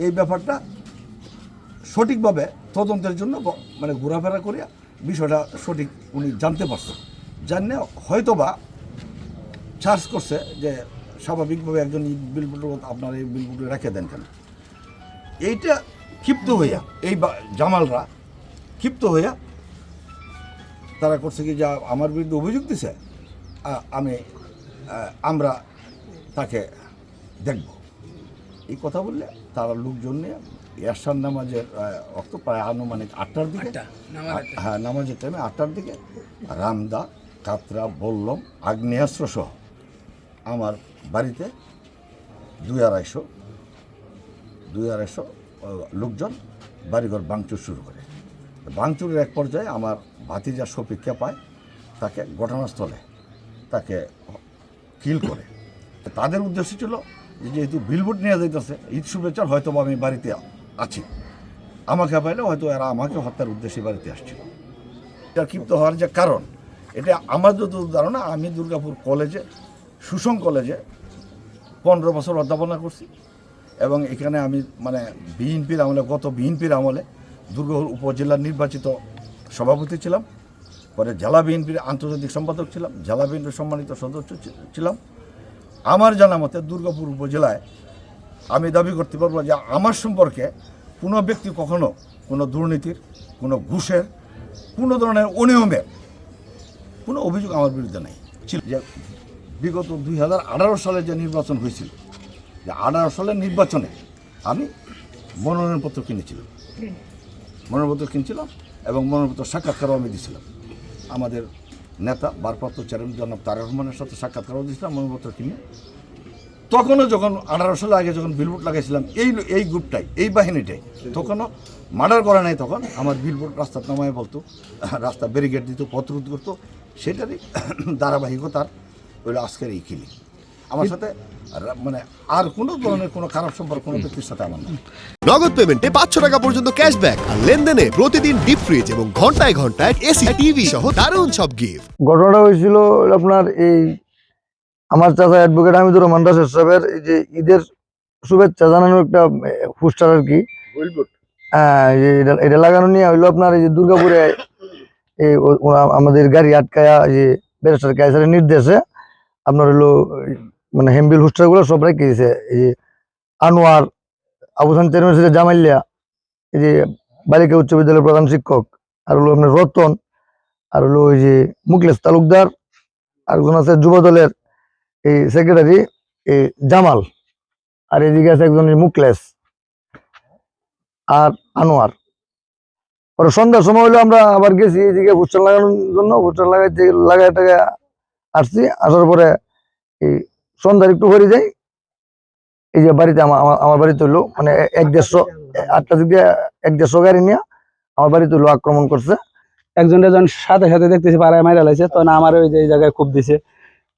এই ব্যাপারটা সঠিকভাবে তদন্তের জন্য মানে ঘোরাফেরা করিয়া বিষয়টা সঠিক উনি জানতে পারছেন, জানে হয়তোবা চার্জ করছে যে স্বাভাবিকভাবে একজন বিলবোর্ড আপনার এই বিলবোর্ডে রেখে দেন কেন। এইটা ক্ষিপ্ত হইয়া এই জামালরা ক্ষিপ্ত হইয়া তারা করছে কি, যা আমার বিরুদ্ধে অভিযোগ দিছে আমরা তাকে দেখব এই কথা বললে তারা লোকজন নিয়ে এরশাদ নামাজের অক্ত প্রায় আনুমানিক 8টার দিকে, হ্যাঁ নামাজের টাইমে 8টার দিকে রামদা, কাতরা, বল্লম, আগ্নেয়াস্ত্র সহ আমার বাড়িতে 200-250 লোকজন বাড়িঘর ভাঙচুর শুরু করে। ভাঙচুরের এক পর্যায়ে আমার ভাতিজা শফিককে পায়, তাকে ঘটনাস্থলে তাকে কিল করে। তাদের উদ্দেশ্য ছিল যেহেতু বিলবোর্ড নিয়ে যাইতেছে ঈদ শুভেচ্ছার, হয়তো আমি বাড়িতে আছি, আমাকে পাইলে হয়তো এরা আমাকে হত্যার উদ্দেশ্যে বাড়িতে আসছিল। এটা ক্ষিপ্ত হওয়ার যে কারণ, এটা আমার যত ধারণা, আমি দুর্গাপুর কলেজে, সুসং কলেজে 15 বছর অধ্যাপনা করছি এবং এখানে আমি মানে বিএনপির আমলে, গত বিএনপির আমলে দুর্গাপুর উপজেলার নির্বাচিত সভাপতি ছিলাম, পরে জেলা বিএনপির আন্তর্জাতিক সম্পাদক ছিলাম, জেলা বিএনপির সম্মানিত সদস্য ছিলাম। আমার জানা মতে দুর্গাপুর উপজেলায় আমি দাবি করতে পারবো যে আমার সম্পর্কে কোনো ব্যক্তি কখনো কোনো দুর্নীতির, কোনো ঘুষের, কোনো ধরনের অনিয়মের কোনো অভিযোগ আমার বিরুদ্ধে নাই ছিল। যে বিগত 2018 সালে যে নির্বাচন হয়েছিল, যে 18 সালের নির্বাচনে আমি মনোনয়নপত্র কিনেছিলাম এবং মনোনয়নপত্র সাক্ষাৎকারও আমি দিয়েছিলাম। আমাদের নেতা ভারপ্রাপ্ত চেয়ারম্যান জনাব তারেক রহমানের সাথে সাক্ষাৎকারও দিয়েছিলাম মনোনয়নপত্র কিনে। তখনও যখন 18 সালের আগে যখন বিলবোর্ড লাগাইছিলাম এই গ্রুপটাই, এই বাহিনীটাই তখনও মার্ডার করে নাই। তখন আমার বিলবোর্ড রাস্তার নামায় বলতো, রাস্তা ব্যারিকেড দিত, পথ রোধ করতো, সেটারই ধারাবাহিকতার ওই আজকের এই কিলি। আমার সাথে মানে আর কোনো ধরনের কোনো খারাপ সম্পর্ক কোনো ব্যক্তির সাথে আমার না। নগদ পেমেন্টে 500 টাকা পর্যন্ত ক্যাশব্যাক আর লেনদেনে প্রতিদিন ডিপ ফ্রিজ এবং ঘন্টায় ঘন্টায় এসি, টিভি সহ দারুণ সব গিফট। ঘটনাটা হয়েছিল আপনার এই আমার চাচা অ্যাডভোকেট হামিদুর রহমান রাশেদ সাহেবের এই যে ঈদের শুভেচ্ছা জানানোর একটা পোস্টার আর কি, হ্যাঁ এটা লাগানো নিয়ে হইলো আপনার এই যে দুর্গাপুরে এই আমাদের গাড়ি আটকায়া যে ব্যারিস্টার কায়সারের নির্দেশে আপনার হইলো মানে হ্যান্ডবিল হোস্টার গুলো সব রেখে দিয়েছে। এই যে আনোয়ার, আবুসান চেয়ারম্যান, জামাইলিয়া, এই যে বালিকা উচ্চ বিদ্যালয়ের প্রধান শিক্ষক, আর হলো আপনার রতন, আর হলো ওই যে মুকলেশ তালুকদার, আরেকজন আছে যুব দলের এই সেক্রেটারি এই জামাল, আর এদিকে আছে একজন মুকলেশ আর আনোয়ার। পরে সন্ধ্যার সময় হলো আমরা আবার গেছি এদিকে পোস্টার লাগানোর জন্য, পোস্টার লাগাই টাকা আসছি। আসার পরে এই সন্ধ্যার একটু হয়ে যাই, এই যে বাড়িতে আমার বাড়িতে হইলো মানে 1-150 দিকে 1-150 গাড়ি নিয়ে আমার বাড়িতে হইলো আক্রমণ করছে। একজন সাথে সাথে দেখতেছি পাড়ায় মাইরা লাইছে, তখন আমার ওই যে এই জায়গায় খুব দিছে,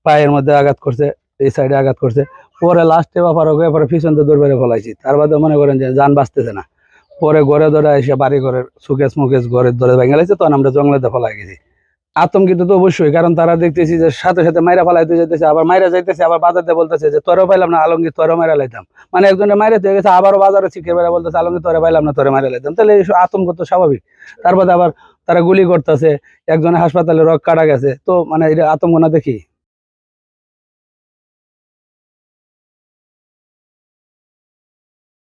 পায়ের মধ্যে আঘাত করছে, এই সাইডে আঘাত করছে। পরে লাস্টে বাপার পরে পিছন দিয়ে দৌড় বেড়ে ফলাইছি। তার বাদে মনে করেন যে যান বাঁচতেছে না। পরে ঘরে ধরে এসে বাড়ি ঘরের সুকেশ মুকেশ ঘরের ধরে ভেঙে লাইছে, তখন আমরা জঙ্গলেতে ফলাই গেছি। আতঙ্কিত তো অবশ্যই, কারণ তারা দেখতেছি যে সাথে সাথে মাইরা ফেলাইতে যেতেছে, আবার মাইরা যাইতেছে, আবার বাজারতে বলতেছে যে তোরও পাইলাম না আলমগীর, তোরও মাইরা লাইতাম। মানে একজনের মাইরা হয়ে গেছে, আবারও বাজারে শিখে বেড়া বলতেছে আলমগীর তোরে পাইলাম না, তোরে মাইরা লাইতাম। তাহলে আতঙ্ক তো স্বাভাবিক। তারপরে আবার তারা গুলি করতেছে, একজনের হাসপাতালে রক কাটা গেছে, তো মানে এটা আতঙ্ক না দেখি।